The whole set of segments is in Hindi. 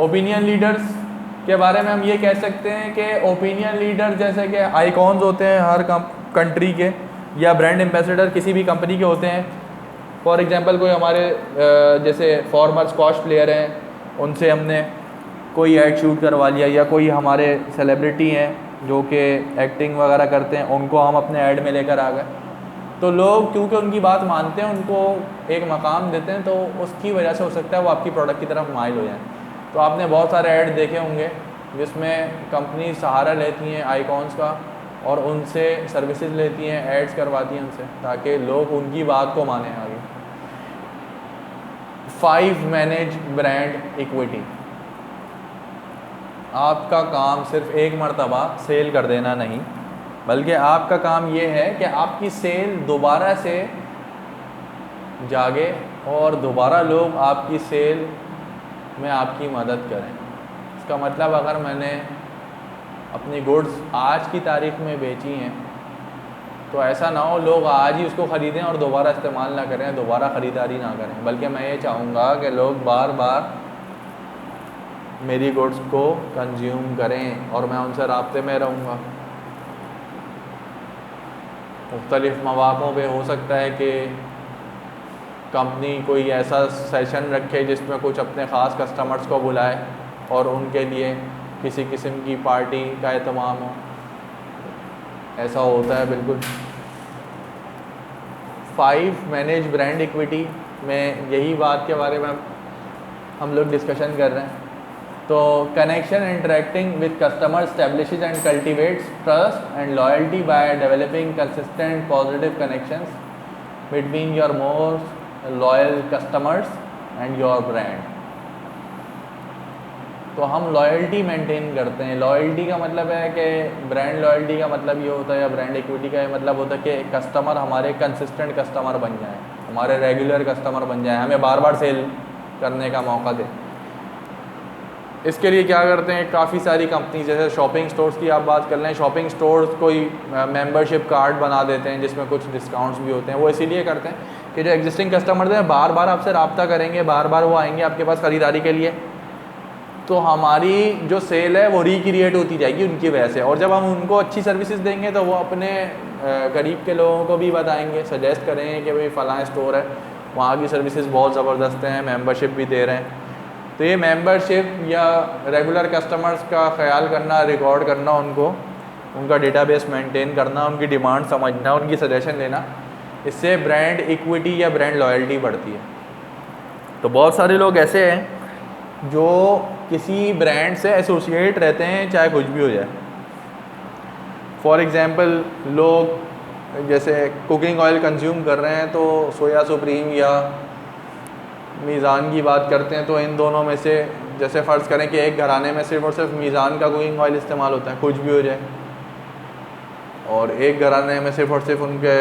ओपिनियन लीडर्स के बारे में हम ये कह सकते हैं कि ओपिनियन लीडर जैसे कि आइकॉन्स होते हैं हर कंट्री के, या ब्रांड एम्बेसडर किसी भी कंपनी के होते हैं। फॉर एग्जांपल कोई हमारे जैसे फॉर्मर स्क्वॉश प्लेयर हैं, उनसे हमने कोई ऐड शूट करवा लिया, या कोई हमारे सेलिब्रिटी हैं जो कि एक्टिंग वगैरह करते हैं, उनको हम अपने ऐड में लेकर आ गए, तो लोग क्योंकि उनकी बात मानते हैं, उनको एक मकाम देते हैं, तो उसकी वजह से हो सकता है वो आपकी प्रोडक्ट की तरफ माइल हो जाए। तो आपने बहुत सारे ऐड देखे होंगे जिसमें कंपनी सहारा लेती हैं आइकॉन्स का और उनसे सर्विसेज लेती हैं, एड्स करवाती हैं उनसे, ताकि लोग उनकी बात को माने आगे। 5 मैनेज ब्रांड इक्विटी। आपका काम सिर्फ एक मर्तबा सेल कर देना नहीं, बल्कि आपका काम ये है कि आपकी सेल दोबारा से जागे और दोबारा लोग आपकी सेल में आपकी मदद करें। इसका मतलब अगर मैंने अपनी गुड्स आज की तारीख में बेची हैं, तो ऐसा ना हो लोग आज ही उसको ख़रीदें और दोबारा इस्तेमाल ना करें, दोबारा ख़रीदारी ना करें, बल्कि मैं ये चाहूँगा कि लोग बार बार मेरी गुड्स को कंज्यूम करें और मैं उनसे राब्ते में रहूँगा। मुख्तलिफ़ मौक़ों पे हो सकता है कि कंपनी कोई ऐसा सेशन रखे जिसमें कुछ अपने ख़ास कस्टमर्स को बुलाए और उनके लिए किसी किस्म की पार्टी का एहतमाम हो। ऐसा होता है बिल्कुल। 5 मैनेज ब्रांड इक्विटी में यही बात के बारे में हम लोग डिस्कशन कर रहे हैं। तो connection interacting with customer establishes and cultivates trust and loyalty by developing consistent positive connections between your most loyal customers and your brand. तो हम लॉयल्टी मेंटेन करते हैं। लॉयल्टी का मतलब है कि ब्रांड लॉयल्टी का मतलब ये होता है, या ब्रांड इक्विटी का ये मतलब होता है कि कस्टमर हमारे कंसिस्टेंट कस्टमर बन जाए, हमारे रेगुलर कस्टमर बन जाए, हमें बार बार सेल करने का मौका दें। इसके लिए क्या करते हैं, काफ़ी सारी कंपनी जैसे शॉपिंग स्टोर्स की आप बात कर लें, शॉपिंग स्टोर्स कोई मेंबरशिप कार्ड बना देते हैं जिसमें कुछ डिस्काउंट्स भी होते हैं। वो इसीलिए करते हैं कि जो एग्जिस्टिंग कस्टमर्स हैं बार बार आपसे रब्ता करेंगे, बार बार वो आएंगे आपके पास ख़रीदारी के लिए, तो हमारी जो सेल है वो रिक्रिएट होती जाएगी उनकी वजह से। और जब हम उनको अच्छी सर्विसेज देंगे तो वो अपने करीब के लोगों को भी बताएंगे, सजेस्ट करेंगे कि भाई फ़लाँ स्टोर है, वहाँ की सर्विसेज बहुत ज़बरदस्त हैं, मेंबरशिप भी दे रहे हैं। तो ये मेंबरशिप या रेगुलर कस्टमर्स का ख्याल करना, रिकॉर्ड करना, उनको उनका डेटाबेस मेंटेन करना, उनकी डिमांड समझना, उनकी सजेशन लेना, इससे ब्रांड इक्विटी या ब्रांड लॉयल्टी बढ़ती है। तो बहुत सारे लोग ऐसे हैं जो किसी ब्रांड से एसोसिएट रहते हैं चाहे कुछ भी हो जाए। फॉर एग्ज़ाम्पल लोग जैसे कुकिंग ऑयल कंज्यूम कर रहे हैं तो सोया सुप्रीम या मीज़ान की बात करते हैं, तो इन दोनों में से जैसे फ़र्ज़ करें कि एक घराने में सिर्फ़ और सिर्फ मीज़ान का कुकिंग ऑयल इस्तेमाल होता है, कुछ भी हो जाए, और एक घराने में सिर्फ़ और सिर्फ उनके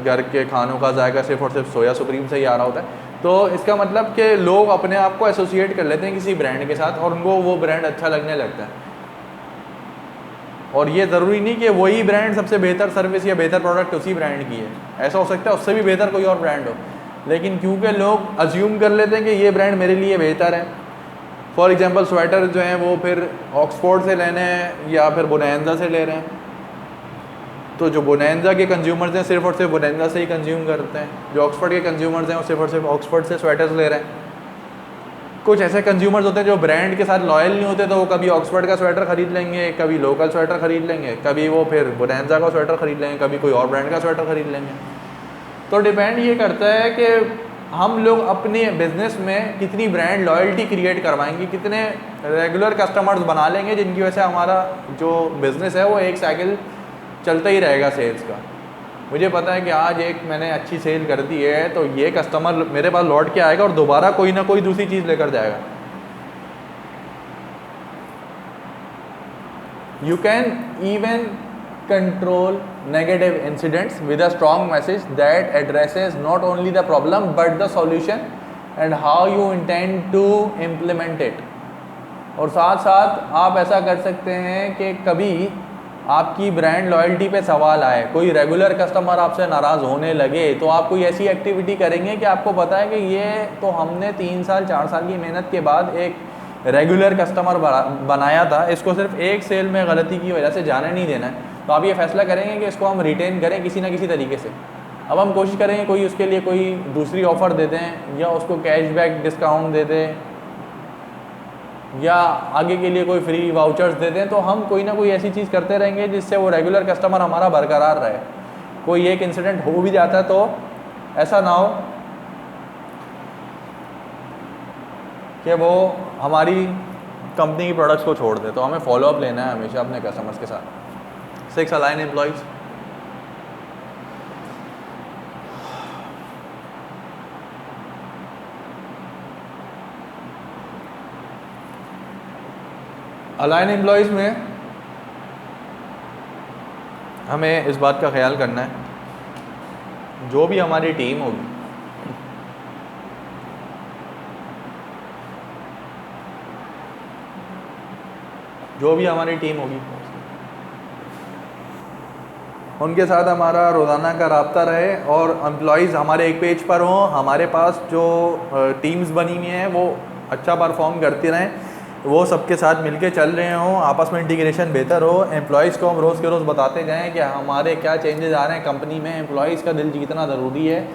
घर के खानों का जायका सिर्फ़ और सिर्फ सोया सुप्रीम से ही आ रहा होता है। तो इसका मतलब कि लोग अपने आप को एसोसिएट कर लेते हैं किसी ब्रांड के साथ और उनको वो ब्रांड अच्छा लगने लगता है। और ये ज़रूरी नहीं कि वही ब्रांड सबसे बेहतर सर्विस या बेहतर प्रोडक्ट उसी ब्रांड की है, ऐसा हो सकता है उससे भी बेहतर कोई और ब्रांड हो, लेकिन क्योंकि लोग अज्यूम कर लेते हैं कि ये ब्रांड मेरे लिए बेहतर है। फॉर एग्जांपल स्वेटर जो हैं वो फिर ऑक्सफोर्ड से लेने हैं या फिर बोनेंजा से ले रहे हैं, तो जो बोनेंजा के कंज्यूमर्स हैं सिर्फ और सिर्फ बोनेंजा से ही कंज्यूम करते हैं, जो ऑक्सफोर्ड के कंज्यूमर्स हैं वो सिर्फ और सिर्फ ऑक्सफोर्ड से स्वेटर्स ले रहे हैं। कुछ ऐसे कंज्यूमर्स होते हैं जो ब्रांड के साथ लॉयल नहीं होते, तो वो कभी ऑक्सफोर्ड का स्वेटर ख़रीद लेंगे, कभी लोकल स्वेटर ख़रीद लेंगे, कभी वो फिर बोनेंजा का स्वेटर ख़रीद लेंगे, कभी कोई और ब्रांड का स्वेटर ख़रीद लेंगे। तो डिपेंड ये करता है कि हम लोग अपने बिज़नेस में कितनी ब्रांड लॉयल्टी क्रिएट करवाएंगे, कितने रेगुलर कस्टमर्स बना लेंगे जिनकी वजह से हमारा जो बिज़नेस है वो एक साइकिल चलता ही रहेगा सेल्स का। मुझे पता है कि आज एक मैंने अच्छी सेल कर दी है तो ये कस्टमर मेरे पास लौट के आएगा और दोबारा कोई ना कोई दूसरी चीज़ लेकर जाएगा। You can even control negative incidents with a strong message that addresses not only the problem but the solution and how you intend to implement it. और साथ साथ आप ऐसा कर सकते हैं कि कभी आपकी ब्रांड लॉयल्टी पे सवाल आए, कोई रेगुलर कस्टमर आपसे नाराज़ होने लगे, तो आप कोई ऐसी एक्टिविटी करेंगे कि आपको पता है कि ये तो हमने 3 साल 4 साल की मेहनत के बाद एक रेगुलर कस्टमर बनाया था, इसको सिर्फ एक सेल में गलती की वजह से जाने नहीं देना है। तो आप ये फैसला करेंगे कि इसको हम रिटेन करें किसी ना किसी तरीके से। अब हम कोशिश करेंगे कोई उसके लिए कोई दूसरी ऑफ़र दे दें, या उसको कैशबैक डिस्काउंट दे दें, या आगे के लिए कोई फ्री वाउचर्स दे दें। तो हम कोई ना कोई ऐसी चीज़ करते रहेंगे जिससे वो रेगुलर कस्टमर हमारा बरकरार रहे। कोई एक इंसिडेंट हो भी जाता है तो ऐसा ना हो कि वो हमारी कंपनी की प्रोडक्ट्स को छोड़ दे। तो हमें फॉलोअप लेना है हमेशा अपने कस्टमर्स के साथ। 6 अलाइन एम्प्लॉयज़। अलाइन एम्प्लॉयज़ में हमें इस बात का ख्याल करना है, जो भी हमारी टीम होगी, उनके साथ हमारा रोज़ाना का राब्ता रहे और एम्प्लॉयज़ हमारे एक पेज पर हों। हमारे पास जो टीम्स बनी हुई हैं वो अच्छा परफॉर्म करती रहें, वो सबके साथ मिलके चल रहे हों, आपस में इंटीग्रेशन बेहतर हो। एम्प्लॉयज़ को हम रोज़ के रोज़ बताते जाएं कि हमारे क्या चेंजेस आ रहे हैं कंपनी में। एम्प्लॉयज़ का दिल जीतना ज़रूरी है।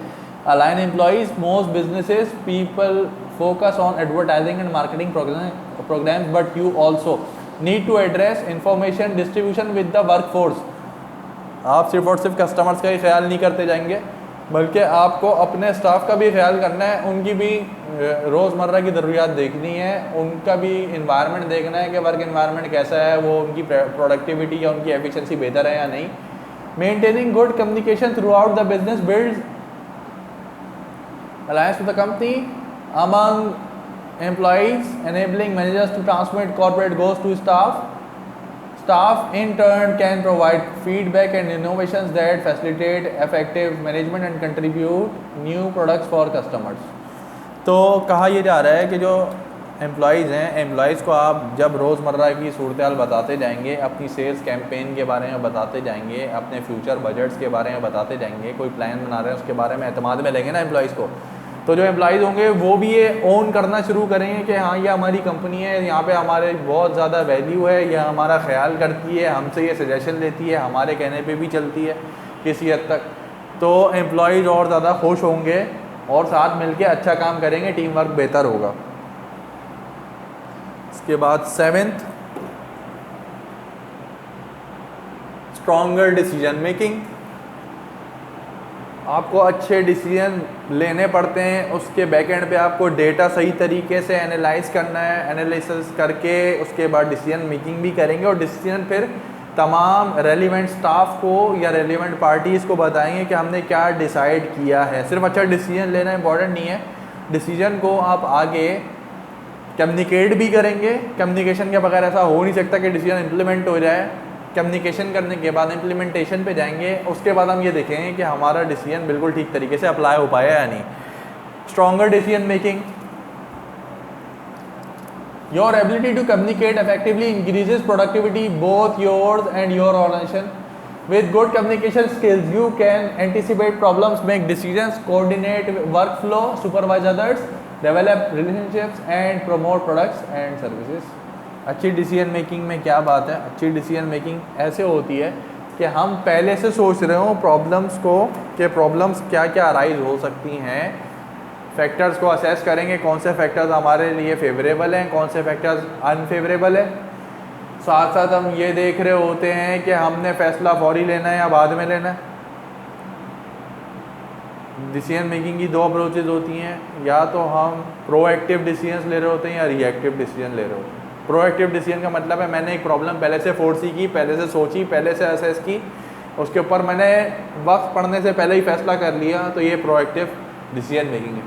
Align employees, most businesses people focus on advertising and marketing programs, but you also need to address information distribution with the workforce. आप सिर्फ और सिर्फ कस्टमर्स का ही ख्याल नहीं करते जाएंगे, बल्कि आपको अपने स्टाफ का भी ख्याल करना है, उनकी भी रोज़मर्रा की ज़रूरियात देखनी है, उनका भी इन्वायरमेंट देखना है कि वर्क इन्वायरमेंट कैसा है, वो उनकी प्रोडक्टिविटी या उनकी एफिशिएंसी बेहतर है या नहीं। Maintaining good communication through out the business builds alliance with the company among employees, enabling managers to transmit corporate goals to staff. Staff in turn can provide feedback and innovations that facilitate effective management and contribute new products for customers. तो कहा यह जा रहा है कि जो एम्प्लॉयज़ हैं, एम्प्लॉयज़ को आप जब रोज़मर्रा की सूरत हाल बताते जाएंगे, अपनी सेल्स कैंपेन के बारे में बताते जाएंगे, अपने फ्यूचर बजट्स के बारे में बताते जाएंगे, कोई प्लान बना रहे हैं उसके बारे में एतमाद में लेंगे ना एम्प्लॉयज़ को, तो जो एम्प्लॉयज़ होंगे वो भी ये ओन करना शुरू करेंगे कि हाँ ये हमारी कंपनी है, यहाँ पे हमारे बहुत ज़्यादा वैल्यू है, यह हमारा ख्याल करती है, हमसे ये सजेशन लेती है, हमारे कहने पे भी चलती है किसी हद तक। तो एम्प्लॉयज़ और ज़्यादा खुश होंगे और साथ मिलके अच्छा काम करेंगे, टीम वर्क बेहतर होगा। इसके बाद 7th, स्ट्रॉन्गर डिसीजन मेकिंग। आपको अच्छे डिसीजन लेने पड़ते हैं, उसके बैक एंड पे आपको डेटा सही तरीके से एनालाइज करना है, एनालिसिस करके उसके बाद डिसीजन मेकिंग भी करेंगे और डिसीजन फिर तमाम रेलिवेंट स्टाफ को या रेलिवेंट पार्टीज़ को बताएंगे कि हमने क्या डिसाइड किया है। सिर्फ अच्छा डिसीजन लेना इंपॉर्टेंट नहीं है, डिसीजन को आप आगे कम्युनिकेट भी करेंगे। कम्युनिकेशन के बगैर ऐसा हो नहीं सकता कि डिसीजन इम्प्लीमेंट हो जाए। कम्युनिकेशन करने के बाद इम्प्लीमेंटेशन पे जाएंगे, उसके बाद हम ये देखेंगे कि हमारा डिसीजन बिल्कुल ठीक तरीके से अप्लाई हो पाया या नहीं। Stronger decision making, your ability to communicate effectively increases productivity both yours and your organisation. With good communication skills you can anticipate problems, make decisions, coordinate workflow, supervise others, develop relationships and promote products and services. अच्छी डिसीजन मेकिंग में क्या बात है, अच्छी डिसीजन मेकिंग ऐसे होती है कि हम पहले से सोच रहे हो प्रॉब्लम्स को, कि प्रॉब्लम्स क्या क्या अराइज हो सकती हैं, फैक्टर्स को असेस करेंगे, कौन से फैक्टर्स हमारे लिए फेवरेबल हैं, कौन से फैक्टर्स अनफेवरेबल है। साथ साथ हम ये देख रहे होते हैं कि हमने फ़ैसला फौरी लेना है या बाद में लेना है। डिसीजन मेकिंग की 2 अप्रोचेज होती हैं, या तो हम प्रोएक्टिव डिसीजंस ले रहे होते हैं या रिएक्टिव डिसीजन ले रहे होते हैं। प्रोएक्टिव डिसीजन का मतलब है मैंने एक प्रॉब्लम पहले से फोर्सी की, पहले से सोची, पहले से असेस की, उसके ऊपर मैंने वक्त पढ़ने से पहले ही फैसला कर लिया, तो ये प्रोएक्टिव डिसीजन मेकिंग है।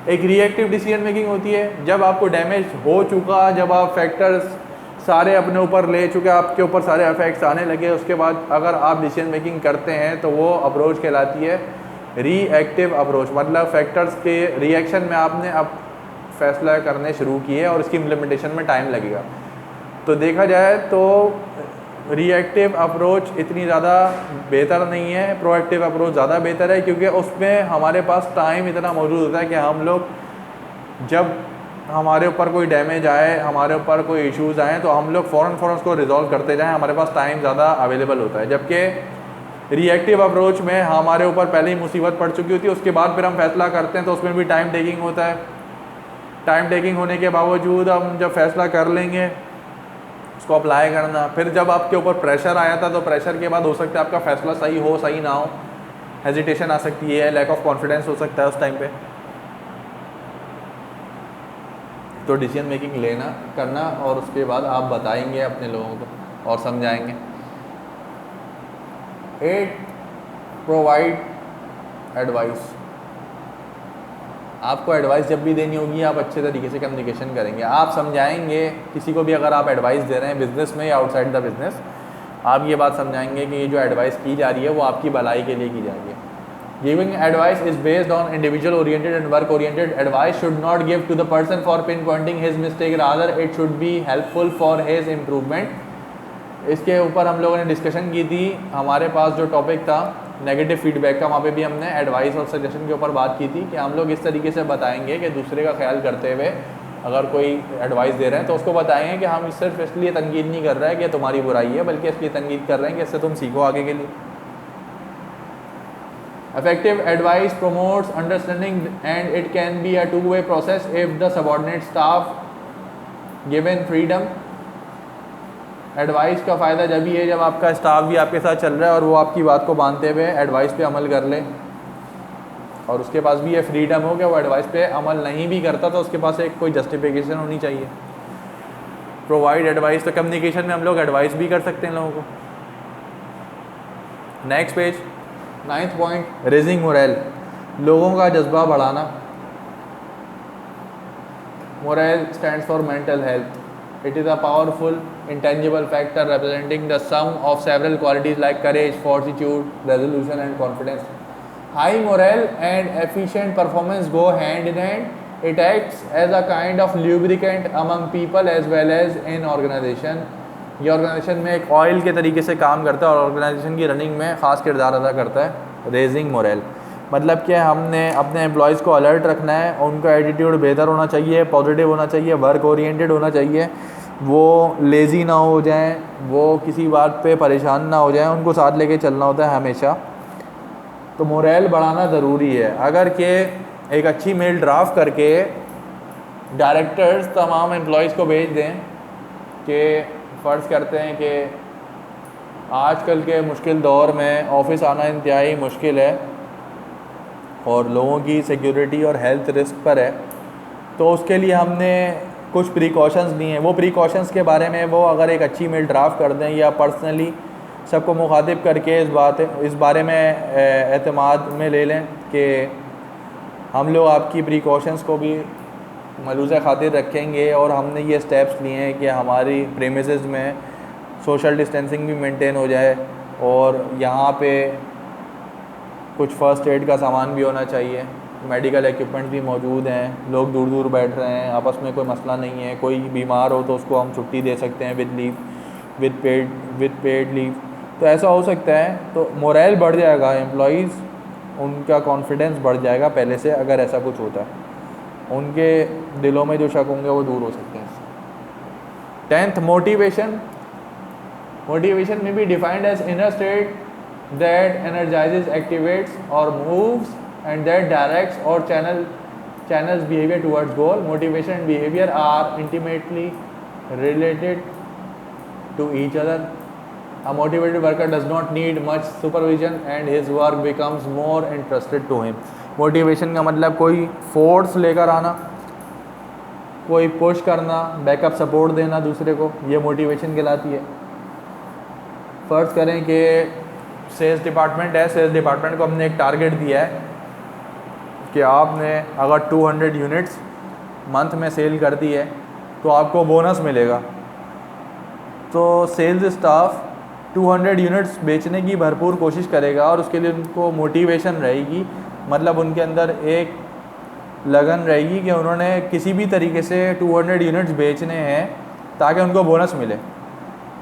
एक रिएक्टिव डिसीजन मेकिंग होती है जब आपको डैमेज हो चुका, जब आप फैक्टर्स सारे अपने ऊपर ले चुके, आपके ऊपर सारे इफेक्ट्स आने लगे, उसके बाद अगर आप डिसीजन मेकिंग करते हैं तो वो अप्रोच कहलाती है रिएक्टिव अप्रोच। मतलब फैक्टर्स के रिएक्शन में आपने अब फैसला करने शुरू किए और इसकी इम्प्लीमेंटेशन में टाइम लगेगा। तो देखा जाए तो रिएक्टिव अप्रोच इतनी ज़्यादा बेहतर नहीं है, प्रोएक्टिव अप्रोच ज़्यादा बेहतर है, क्योंकि उसमें हमारे पास टाइम इतना मौजूद होता है कि हम लोग जब हमारे ऊपर कोई डैमेज आए, हमारे ऊपर कोई इश्यूज़ आए तो हम लोग फ़ौरन उसको रिजॉल्व करते जाएं, हमारे पास टाइम ज़्यादा अवेलेबल होता है। जबकि रिएक्टिव अप्रोच में हमारे ऊपर पहले ही मुसीबत पड़ चुकी होती है, उसके बाद फिर हम फैसला करते हैं तो उसमें भी टाइम टेकिंग होता है। टाइम टेकिंग होने के बावजूद हम जब फैसला कर लेंगे उसको अप्लाई करना, फिर जब आपके ऊपर प्रेशर आया था तो प्रेशर के बाद हो सकता है आपका फैसला सही हो सही ना हो, हेजिटेशन आ सकती है, लैक ऑफ कॉन्फिडेंस हो सकता है उस टाइम पे। तो डिसीजन मेकिंग लेना करना और उसके बाद आप बताएंगे अपने लोगों को और समझाएंगे। 8 प्रोवाइड एडवाइस। आपको एडवाइस जब भी देनी होगी आप अच्छे तरीके से कम्युनिकेशन करेंगे, आप समझाएंगे किसी को भी। अगर आप एडवाइस दे रहे हैं बिजनेस में या आउटसाइड द बिजनेस, आप ये बात समझाएंगे कि ये जो एडवाइस की जा रही है वो आपकी भलाई के लिए की जा रही है। Giving advice is based on individual oriented and work oriented. Advice should not give to the person for pinpointing his mistake, rather it should be helpful for his improvement. इसके ऊपर हम लोगों ने डिस्कशन की थी। हमारे पास जो टॉपिक था नेगेटिव फीडबैक का, वहाँ पे भी हमने एडवाइस और सजेशन के ऊपर बात की थी कि हम लोग इस तरीके से बताएंगे कि दूसरे का ख्याल करते हुए अगर कोई एडवाइस दे रहे हैं तो उसको बताएंगे कि हम सिर्फ इसलिए तनकीद नहीं कर रहे हैं कि तुम्हारी बुराई है, बल्कि इसलिए तनकीद कर रहे हैं कि इससे तुम सीखो आगे के लिए। Effective advice promotes understanding and it can be a two-way process if the subordinate staff given freedom. Advice का फ़ायदा जब ही है जब आपका स्टाफ भी आपके साथ चल रहा है और वो आपकी बात को मानते हुए एडवाइस पे अमल कर ले, और उसके पास भी ये फ्रीडम हो कि वो एडवाइस पे अमल नहीं भी करता तो उसके पास एक कोई जस्टिफिकेशन होनी चाहिए। प्रोवाइड एडवाइस, तो कम्युनिकेशन में हम लोग एडवाइस भी कर सकते हैं लोगों को। Next page, 9th point, raising moral, लोगों का जज्बा बढ़ाना। Moral stands for mental health. It is a powerful intangible factor representing the sum of several qualities like courage, fortitude, resolution and confidence. High morale and efficient performance go hand in hand. It acts as a kind of lubricant among people as well as in organization. ये ऑर्गेनाइजेशन में एक ऑयल के तरीके से काम करता है और ऑर्गेनाइजेशन की रनिंग में ख़ास किरदार अदा करता है। रेजिंग मोरल मतलब कि हमने अपने एम्प्लॉयज़ को अलर्ट रखना है, उनका एटीट्यूड बेहतर होना चाहिए, पॉजिटिव होना चाहिए, वर्क ओरिएंटेड होना चाहिए, वो लेज़ी ना हो जाएं, वो किसी बात पे परेशान ना हो जाएं, उनको साथ लेके चलना होता है हमेशा। तो मोरल बढ़ाना ज़रूरी है। अगर के एक अच्छी मेल ड्राफ्ट करके डायरेक्टर्स तमाम एम्प्लॉयज़ को भेज दें कि फ़र्ज़ करते हैं कि आजकल के मुश्किल दौर में ऑफ़िस आना इंतहाई मुश्किल है और लोगों की सिक्योरिटी और हेल्थ रिस्क पर है, तो उसके लिए हमने कुछ प्रिकॉशंस लिए हैं। वो प्रिकॉशंस के बारे में वो अगर एक अच्छी मेल ड्राफ्ट कर दें या पर्सनली सबको मुखातिब करके इस बारे में एतमाद में ले लें कि हम लोग आपकी प्रिकॉशंस को भी मलूज़ खातिर रखेंगे और हमने ये स्टेप्स लिए हैं कि हमारी प्रेमिसेस में सोशल डिस्टेंसिंग भी मेंटेन हो जाए और यहाँ पे कुछ फ़र्स्ट एड का सामान भी होना चाहिए, मेडिकल इक्विपमेंट भी मौजूद हैं, लोग दूर दूर बैठ रहे हैं, आपस में कोई मसला नहीं है, कोई बीमार हो तो उसको हम छुट्टी दे सकते हैं with leave, with paid leave, तो ऐसा हो सकता है। तो मोरल बढ़ जाएगा, एम्प्लॉइज़ उनका कॉन्फिडेंस बढ़ जाएगा पहले से अगर ऐसा कुछ होता है, उनके दिलों में जो शक होंगे वो दूर हो सकते हैं। 10th, motivation. मोटिवेशन में भी defined as inner state that energizes, activates or moves and that directs or channels behavior towards goal. Motivation and behavior are intimately related to each other. A motivated worker does not need much supervision and his work becomes more interested to him. Motivation का मतलब कोई फोर्स लेकर आना, कोई पुश करना, बैकअप सपोर्ट देना दूसरे को, ये मोटिवेशन कहलाती है। फ़र्ज़ करें कि सेल्स डिपार्टमेंट है, सेल्स डिपार्टमेंट को हमने एक टारगेट दिया है कि आपने अगर 200 यूनिट्स मंथ में सेल कर दी है तो आपको बोनस मिलेगा। तो सेल्स स्टाफ 200 यूनिट्स बेचने की भरपूर कोशिश करेगा और उसके लिए उनको मोटिवेशन रहेगी, मतलब उनके अंदर एक लगन रहेगी कि उन्होंने किसी भी तरीके से 200 यूनिट्स बेचने हैं ताकि उनको बोनस मिले।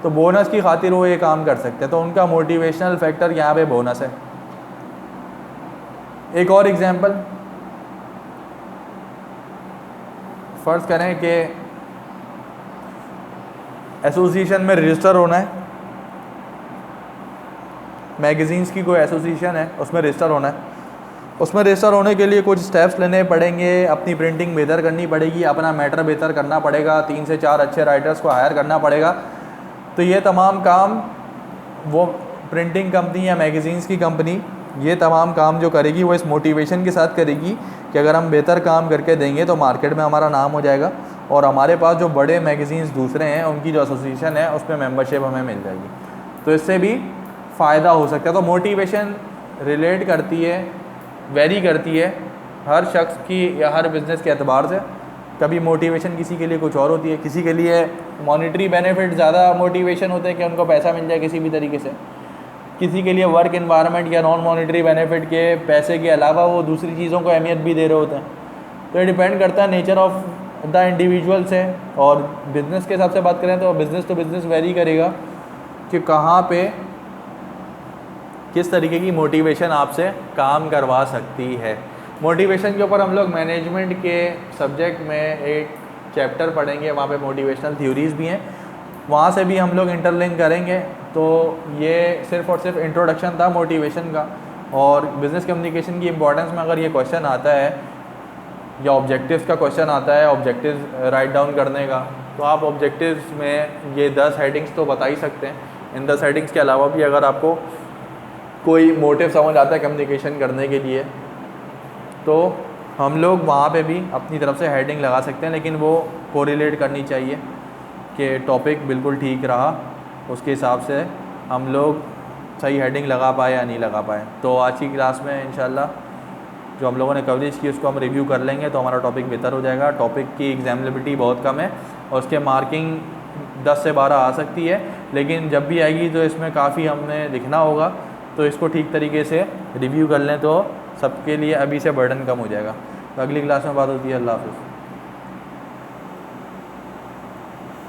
तो बोनस की खातिर वो ये काम कर सकते हैं, तो उनका मोटिवेशनल फैक्टर यहाँ पे बोनस है। एक और एग्जांपल, फ़र्ज़ करें कि एसोसिएशन में रजिस्टर होना है, मैगज़ीन्स की कोई एसोसिएशन है, उसमें रजिस्टर होना है। उसमें रजिस्टर होने के लिए कुछ स्टेप्स लेने पड़ेंगे, अपनी प्रिंटिंग बेहतर करनी पड़ेगी, अपना मैटर बेहतर करना पड़ेगा, 3 से 4 अच्छे राइटर्स को हायर करना पड़ेगा। तो ये तमाम काम वो प्रिंटिंग कंपनी या मैगज़ीन्स की कंपनी ये तमाम काम जो करेगी वो इस मोटिवेशन के साथ करेगी कि अगर हम बेहतर काम करके देंगे तो मार्केट में हमारा नाम हो जाएगा और हमारे पास जो बड़े मैगज़ीन्स दूसरे हैं उनकी जो एसोसिएशन है उसमें मेंबरशिप हमें मिल जाएगी। तो इससे भी फ़ायदा हो सकता है। तो मोटिवेशन रिलेट करती है, वेरी करती है हर शख्स की या हर बिज़नेस के एतबार से। कभी मोटिवेशन किसी के लिए कुछ और होती है, किसी के लिए मॉनेटरी बेनिफिट ज़्यादा मोटिवेशन होते हैं कि उनको पैसा मिल जाए किसी भी तरीके से, किसी के लिए वर्क इन्वायरमेंट या नॉन मॉनेटरी बेनिफिट के पैसे के अलावा वो दूसरी चीज़ों को अहमियत भी दे रहे होते हैं। तो ये डिपेंड करता है नेचर ऑफ द इंडिविजुअल से। और बिज़नेस के हिसाब से बात करें तो बिज़नेस टू बिज़नेस वेरी करेगा कि कहाँ पे किस तरीके की मोटिवेशन आपसे काम करवा सकती है। मोटिवेशन के ऊपर हम लोग मैनेजमेंट के सब्जेक्ट में एक चैप्टर पढ़ेंगे, वहाँ पे मोटिवेशनल थ्योरीज़ भी हैं, वहाँ से भी हम लोग इंटरलिंक करेंगे। तो ये सिर्फ़ और सिर्फ इंट्रोडक्शन था मोटिवेशन का। और बिज़नेस कम्युनिकेशन की इम्पोर्टेंस में अगर ये क्वेश्चन आता है या ऑब्जेक्टिव्स का क्वेश्चन आता है, ऑब्जेक्टिव्स राइट डाउन करने का, तो आप ऑब्जेक्टिव्स में ये 10 हेडिंग्स तो बता ही सकते हैं। इन 10 हेडिंग्स के अलावा भी अगर आपको कोई मोटिव समझ आता है कम्युनिकेशन करने के लिए तो हम लोग वहाँ पे भी अपनी तरफ से हेडिंग लगा सकते हैं, लेकिन वो कोरिलेट करनी चाहिए कि टॉपिक बिल्कुल ठीक रहा, उसके हिसाब से हम लोग सही हेडिंग लगा पाए या नहीं लगा पाए। तो आज की क्लास में इंशाल्लाह जो हम लोगों ने कवरेज की उसको हम रिव्यू कर लेंगे तो हमारा टॉपिक बेहतर हो जाएगा। टॉपिक की एग्जामिनेबिलिटी बहुत कम है और उसके मार्किंग 10 से 12 आ सकती है, लेकिन जब भी आएगी तो इसमें काफ़ी हमें लिखना होगा। तो इसको ठीक तरीके से रिव्यू कर लें तो सबके लिए अभी से बर्डन कम हो जाएगा। तो अगली क्लास में बात होती है। अल्लाह हाफ़िज़।